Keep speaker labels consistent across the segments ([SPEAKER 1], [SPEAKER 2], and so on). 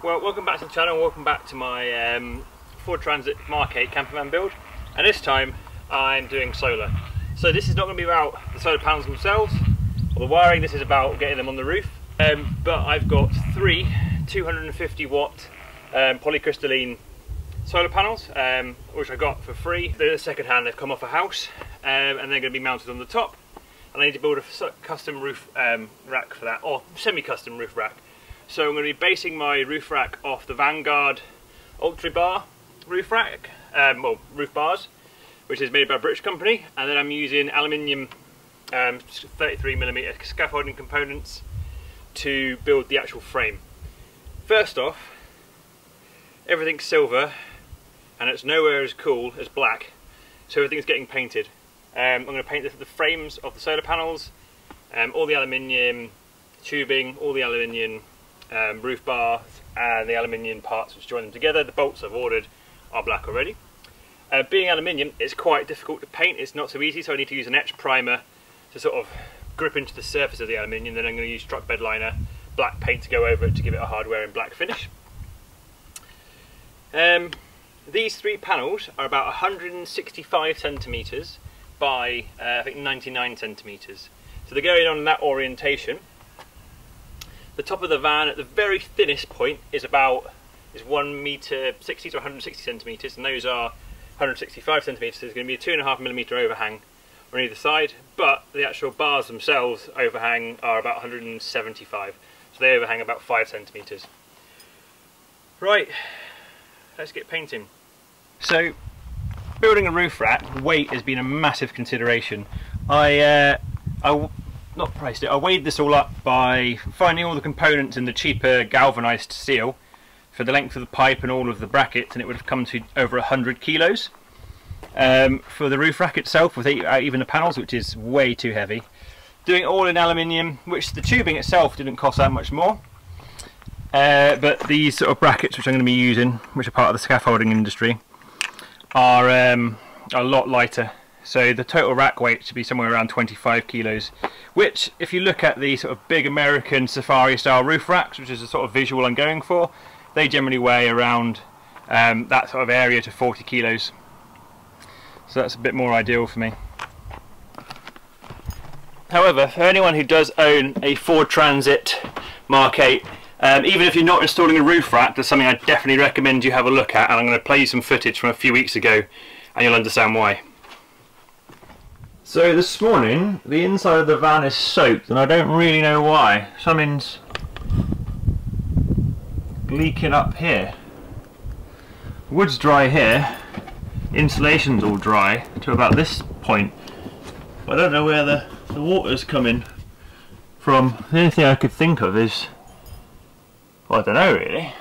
[SPEAKER 1] Well, welcome back to the channel, welcome back to my Ford Transit Mk8 campervan build, and this time I'm doing solar. So this is not going to be about the solar panels themselves or the wiring, this is about getting them on the roof. But I've got three 250 watt polycrystalline solar panels, which I got for free. They're second hand, they've come off a house, and they're going to be mounted on the top. And I need to build a custom roof rack for that, or semi-custom roof rack. So I'm going to be basing my roof rack off the VanGuard ULTI Bar roof rack, roof bars, which is made by a British company, and then I'm using aluminium 33mm scaffolding components to build the actual frame. First off, everything's silver, and it's nowhere as cool as black, so everything's getting painted. I'm going to paint the frames of the solar panels, all the aluminium tubing, all the aluminium roof bars, and the aluminium parts which join them together. The bolts I've ordered are black already. Being aluminium, it's quite difficult to paint, it's not so easy, so I need to use an etch primer to sort of grip into the surface of the aluminium. Then I'm going to use truck bed liner, black paint to go over it to give it a hard wearing black finish. These three panels are about 165 centimetres by I think 99 centimetres. So they're going on in that orientation. The top of the van at the very thinnest point is 1 metre 60 to 160 centimetres, and those are 165 centimetres. There's going to be a 2.5mm overhang on either side, but the actual bars themselves overhang are about 175, so they overhang about 5 centimetres. Right, let's get painting. So, building a roof rack, weight has been a massive consideration. I weighed this all up by finding all the components in the cheaper galvanised steel for the length of the pipe and all of the brackets, and it would have come to over 100 kilos. For the roof rack itself, with even the panels, which is way too heavy. Doing it all in aluminium, which the tubing itself didn't cost that much more. But these sort of brackets, which I'm going to be using, which are part of the scaffolding industry, are a lot lighter. So the total rack weight should be somewhere around 25 kilos, which, if you look at the sort of big American safari style roof racks, which is the sort of visual I'm going for, they generally weigh around that sort of area to 40 kilos. So that's a bit more ideal for me. However, for anyone who does own a Ford Transit Mk8, even if you're not installing a roof rack, there's something I definitely recommend you have a look at, and I'm going to play you some footage from a few weeks ago and you'll understand why. So this morning the inside of the van is soaked, and I don't really know why. Something's leaking up here. Wood's dry here, insulation's all dry to about this point. I don't know where the water's coming from. The only thing I could think of is, well, I don't know really.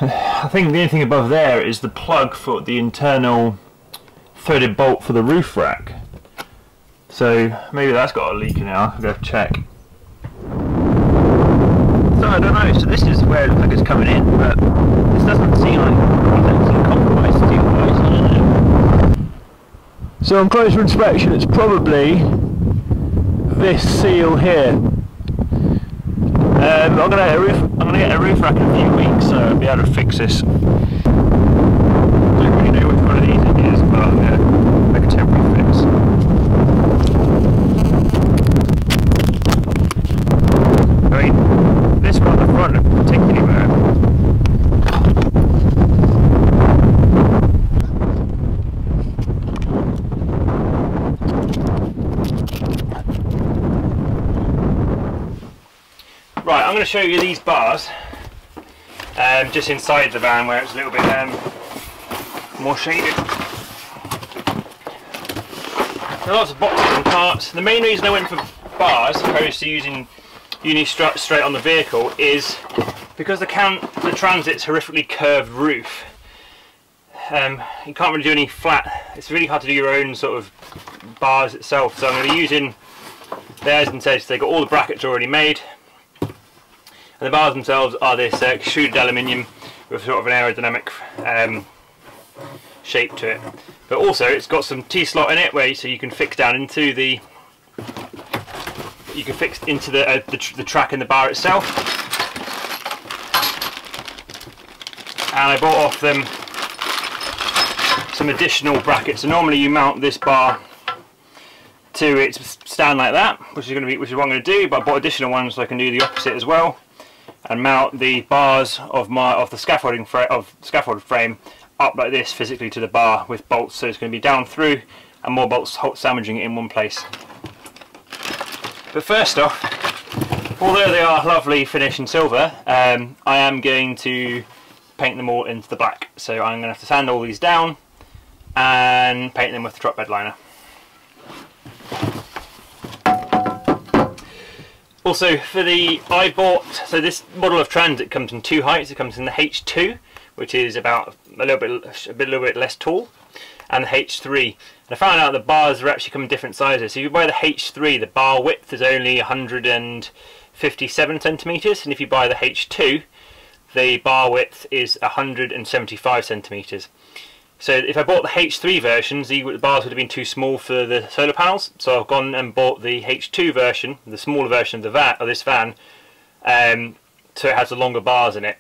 [SPEAKER 1] I think the only thing above there is the plug for the internal threaded bolt for the roof rack. So maybe that's got a leak in it. I'll go check. So I don't know, so this is where it looks like it's coming in, but this doesn't seem like it's compromised steel-wise, I don't know. So on closer inspection it's probably this seal here. I'm gonna get a roof rack in a few weeks, so I'll be able to fix this. Don't really know which one of these it is, but I'm gonna make a temporary fix. I mean, this one at the front is particularly bad. Right, I'm going to show you these bars just inside the van where it's a little bit more shaded. There are lots of boxes and parts. The main reason I went for bars opposed to using uni-strut straight on the vehicle is because the Transit's horrifically curved roof. You can't really do any flat. It's really hard to do your own sort of bars itself, so I'm going to be using theirs instead. So they've got all the brackets already made. And the bars themselves are this extruded aluminium with sort of an aerodynamic shape to it. But also it's got some T-slot in it where so you can fix down into the the track in the bar itself. and I bought off them some additional brackets. So normally you mount this bar to its stand like that, which is what I'm going to do, but I bought additional ones so I can do the opposite as well, and mount the bars of the scaffolding frame up like this physically to the bar with bolts, so it's going to be down through and more bolts sandwiching it in one place. But first off, although they are lovely finish in silver, I am going to paint them all into the black. So I'm going to have to sand all these down and paint them with the drop bed liner. Also, so this model of Transit comes in two heights. It comes in the H2, which is about a little bit less tall, and the H3. And I found out the bars are actually come in different sizes. So if you buy the H3, the bar width is only 157 centimeters, and if you buy the H2, the bar width is 175 centimeters. So if I bought the H3 versions, the bars would have been too small for the solar panels. So I've gone and bought the H2 version, the smaller version of this van, so it has the longer bars in it,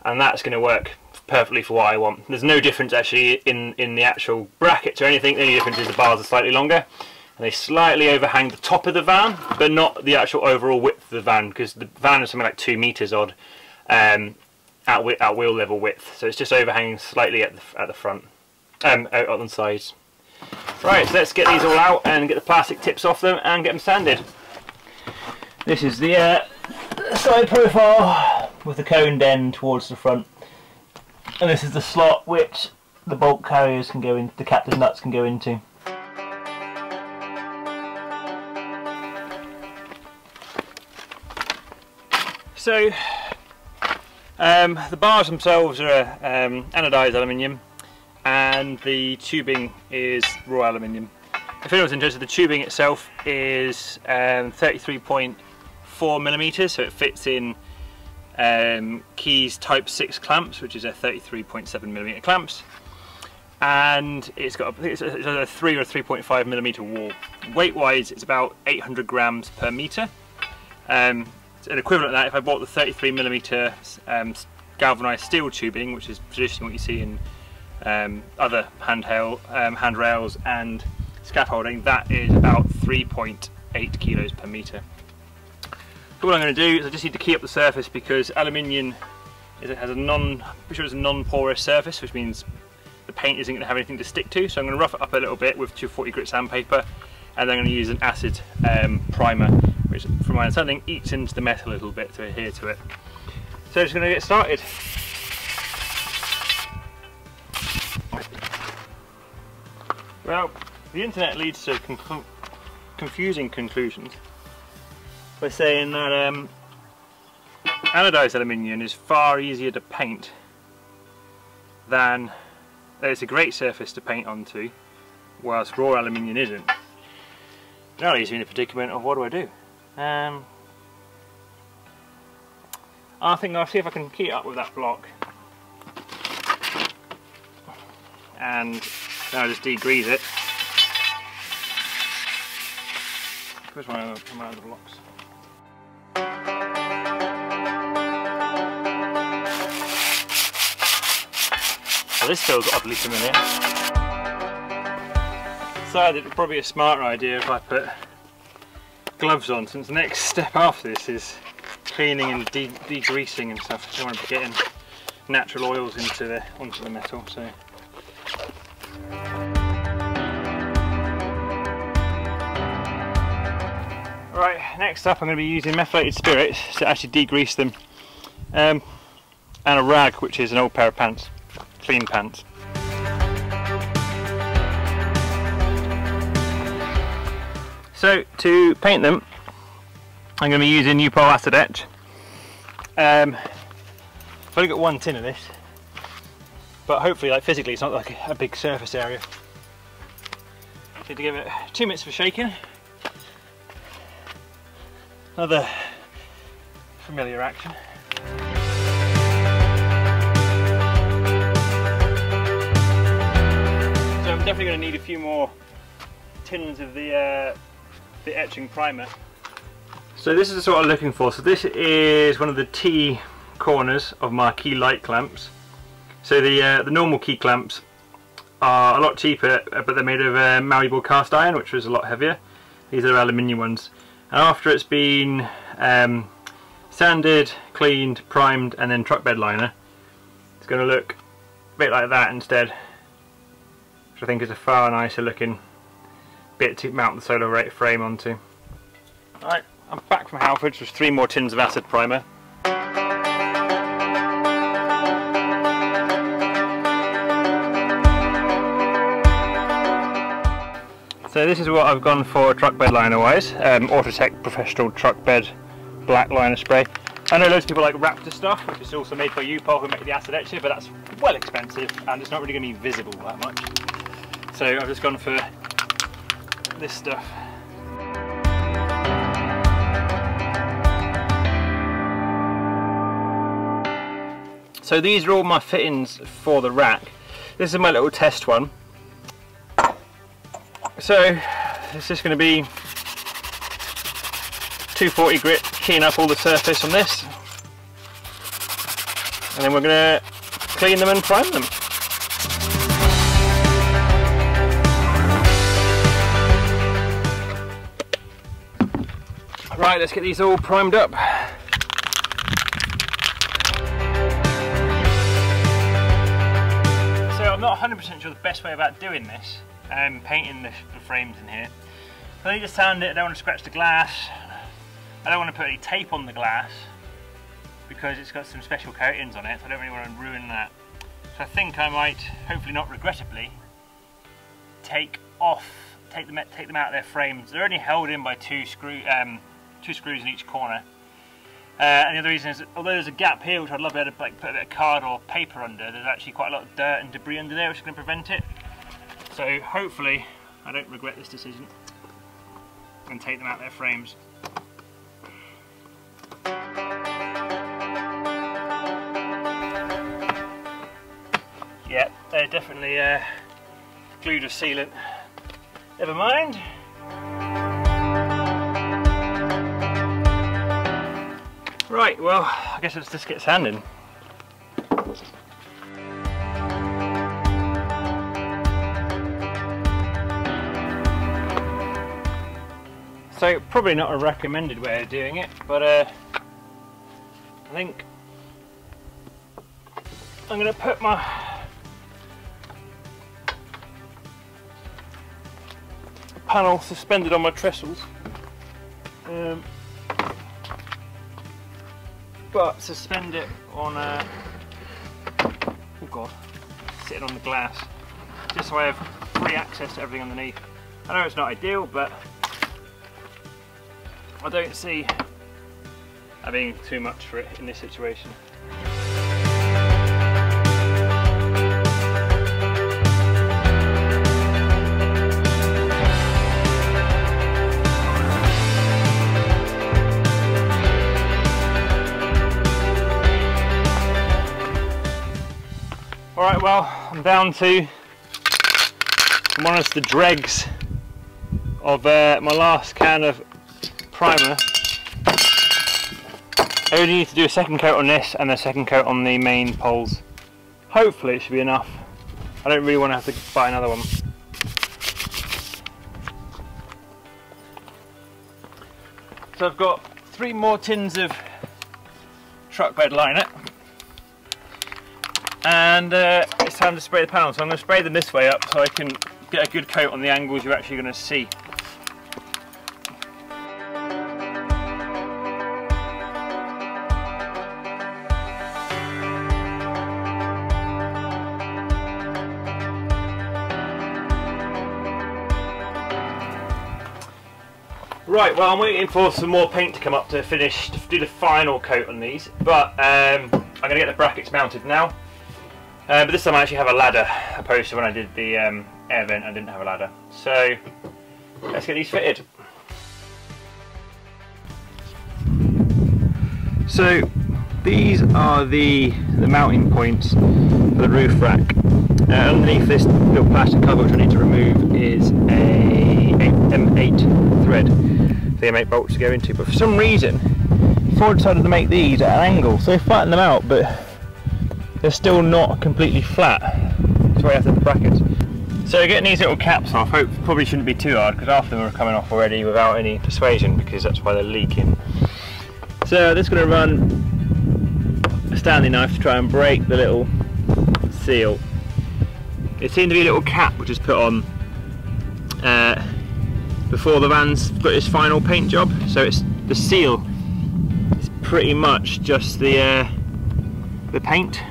[SPEAKER 1] and that's going to work perfectly for what I want. There's no difference actually in the actual brackets or anything. The only difference is the bars are slightly longer, and they slightly overhang the top of the van, but not the actual overall width of the van, because the van is something like 2 meters odd at wheel level width. So it's just overhanging slightly at the front. Out on the sides. Right, so let's get these all out and get the plastic tips off them and get them sanded. This is the side profile with the coned end towards the front, and this is the slot which the bolt carriers can go in, the captain's nuts can go into. So the bars themselves are anodised aluminium, and the tubing is raw aluminium. If anyone's interested, the tubing itself is 33.4 millimeters, so it fits in Keys Type 6 clamps, which is a 33.7 millimeter clamps, and it's got a 3 or 3.5 millimeter wall. Weight wise, it's about 800 grams per meter. An equivalent of that, if I bought the 33 millimeter galvanized steel tubing, which is traditionally what you see in other handrails and scaffolding, that is about 3.8 kilos per meter. So what I'm going to do is I just need to key up the surface, because aluminium has a non-porous surface, which means the paint isn't going to have anything to stick to. So I'm going to rough it up a little bit with 240 grit sandpaper, and then I'm going to use an acid primer, which from my understanding eats into the metal a little bit to adhere to it. So I'm just going to get started. Well, the internet leads to confusing conclusions by saying that anodised aluminium is far easier to paint than, it's a great surface to paint onto, whilst raw aluminium isn't. That leaves me in a predicament of what do I do? I think I'll see if I can key it up with that block, and then I'll just degrease it. Where's my other blocks? Well, this feels oddly familiar. Decided it would probably be a smarter idea if I put gloves on, since the next step after this is cleaning and degreasing and stuff. I don't want to be getting natural oils onto the metal. So. Right, next up I'm going to be using methylated spirits to actually degrease them, and a rag, which is an old pair of pants, clean pants. So to paint them, I'm going to be using Newpole Acid Etch. I've only got one tin of this, but hopefully, like physically, it's not like a big surface area. Need to give it 2 minutes for shaking. Another familiar action. So I'm definitely going to need a few more tins of the etching primer. So this is the sort I'm looking for. So this is one of the T corners of my key light clamps. So the normal key clamps are a lot cheaper, but they're made of malleable cast iron, which was a lot heavier. These are aluminium ones. And after it's been sanded, cleaned, primed, and then truck bed liner, it's going to look a bit like that instead, which I think is a far nicer looking bit to mount the solar rate frame onto. Alright, I'm back from Halfords with 3 more tins of acid primer. So this is what I've gone for truck bed liner wise, Autotech Professional Truck Bed Black Liner Spray. I know loads of people like Raptor stuff, which is also made by U-POL, who make the acid etcher, but that's well expensive and it's not really going to be visible that much. So I've just gone for this stuff. So these are all my fittings for the rack. This is my little test one. So it's just going to be 240 grit, keying up all the surface on this, and then we're going to clean them and prime them. Right, let's get these all primed up. So I'm not 100% sure the best way about doing this. Painting the frames in here. So I need to sand it, I don't want to scratch the glass. I don't want to put any tape on the glass because it's got some special coatings on it, so I don't really want to ruin that. So I think I might, hopefully not regrettably, take them out of their frames. They're only held in by two screws in each corner. And the other reason is that although there's a gap here which I'd love to be able to put a bit of card or paper under, there's actually quite a lot of dirt and debris under there which is going to prevent it. So hopefully I don't regret this decision and take them out of their frames. Yeah, they're definitely glued with sealant. Never mind. Right, well, I guess let's just get sanding. So probably not a recommended way of doing it, but I think I'm going to put my panel suspended on my trestles, but suspend it on oh god, sitting on the glass, just so I have free access to everything underneath. I know it's not ideal, but I don't see there being too much for it in this situation. Alright, well, I'm down to the dregs of my last can of primer. I only need to do a second coat on this and a second coat on the main poles. Hopefully it should be enough. I don't really want to have to buy another one. So I've got 3 more tins of truck bed liner, and it's time to spray the panels. So I'm going to spray them this way up so I can get a good coat on the angles you're actually going to see. Right, well, I'm waiting for some more paint to come up to finish, to do the final coat on these, but I'm going to get the brackets mounted now. But this time I actually have a ladder, opposed to when I did the air vent I didn't have a ladder. So let's get these fitted. So these are the mounting points for the roof rack. Underneath this little plastic cover which I need to remove is a M8 thread for the M8 bolts to go into, but for some reason Ford decided to make these at an angle, so they flattened them out, but they're still not completely flat. That's why I have to have the brackets. So getting these little caps off probably shouldn't be too hard, because half of them are coming off already without any persuasion, because that's why they're leaking. So I'm just going to run a Stanley knife to try and break the little seal. It seemed to be a little cap which is put on before the van's got its final paint job, so it's the seal is pretty much just the paint.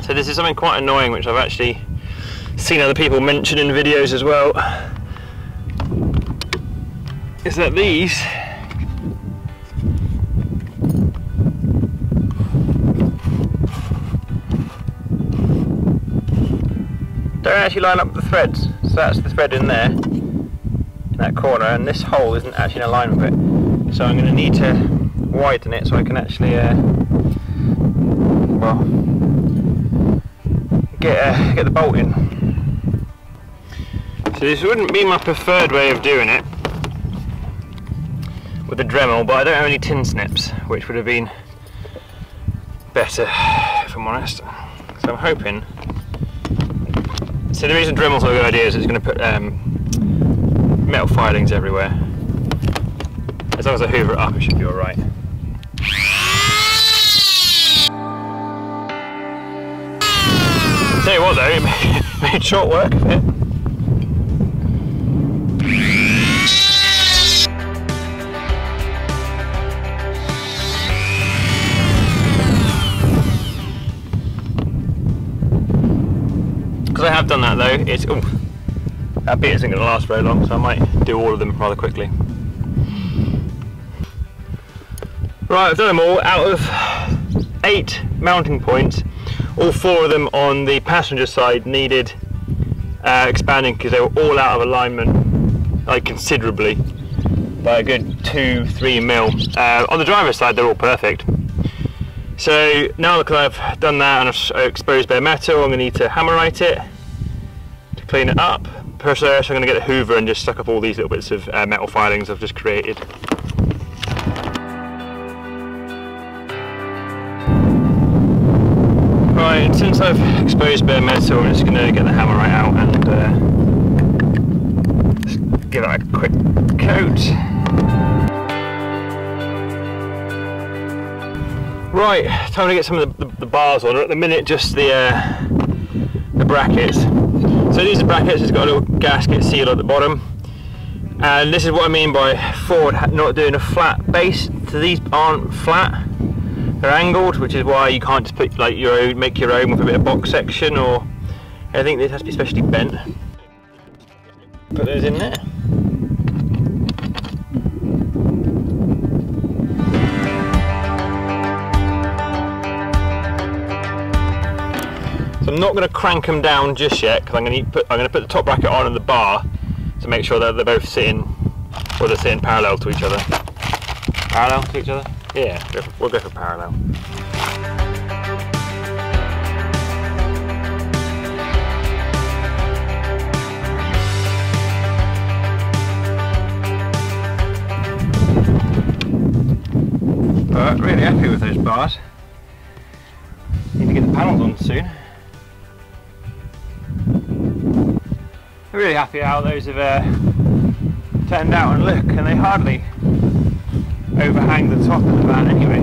[SPEAKER 1] So this is something quite annoying which I've actually seen other people mention in videos as well, is that these don't actually line up with the threads. So that's the thread in there, in that corner, and this hole isn't actually in alignment with it. So I'm going to need to widen it so I can actually well, get the bolt in. So this wouldn't be my preferred way of doing it with the Dremel, but I don't have any tin snips, which would have been better if I'm honest. So I'm hoping. So the reason Dremel's not a good idea is it's going to put metal filings everywhere. As long as I hoover it up, it should be alright. Tell you what though, it made short work of it. Because I have done that though, it's that bit isn't going to last very long, so I might do all of them rather quickly. Right, I've done them all. Out of 8 mounting points, all 4 of them on the passenger side needed expanding because they were all out of alignment, like considerably, by a good 2-3 mil. On the driver's side they're all perfect. So now that I've done that and I've exposed bare metal, I'm going to need to hammerite it to clean it up. First, I'm going to get the hoover and just suck up all these little bits of metal filings I've just created. Right, and since I've exposed bare metal, I'm just going to get the hammerite out and just give that a quick coat. Right, time to get some of the bars on, or at the minute just the brackets. So these are brackets, it's got a little gasket seal at the bottom, and this is what I mean by Ford not doing a flat base. So these aren't flat, they're angled, which is why you can't just put like your own, make your own with a bit of box section or anything. This has to be specially bent. Put those in there. I'm not going to crank them down just yet because I'm going to put the top bracket on and the bar to make sure that they're both sitting, or they're sitting parallel to each other. Parallel to each other? Yeah, we'll go for parallel. But really happy with those bars. Need to get the panels on soon. Really happy how those have turned out and look, and they hardly overhang the top of the van anyway.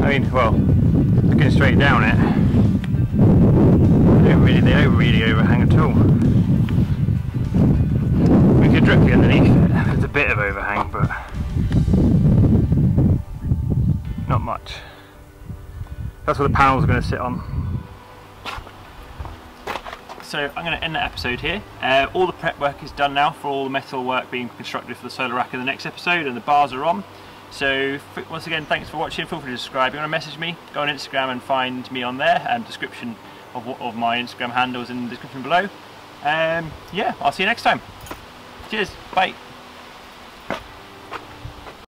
[SPEAKER 1] I mean, well, looking straight down it, they don't really overhang at all. We could directly underneath it. There's a bit of overhang, but not much. That's what the panels are going to sit on. So I'm going to end that episode here. All the prep work is done now for all the metal work being constructed for the solar rack in the next episode, and the bars are on. So once again, thanks for watching. Feel free to subscribe. If you want to message me, go on Instagram and find me on there. Description of my Instagram handles in the description below. Yeah, I'll see you next time. Cheers, bye.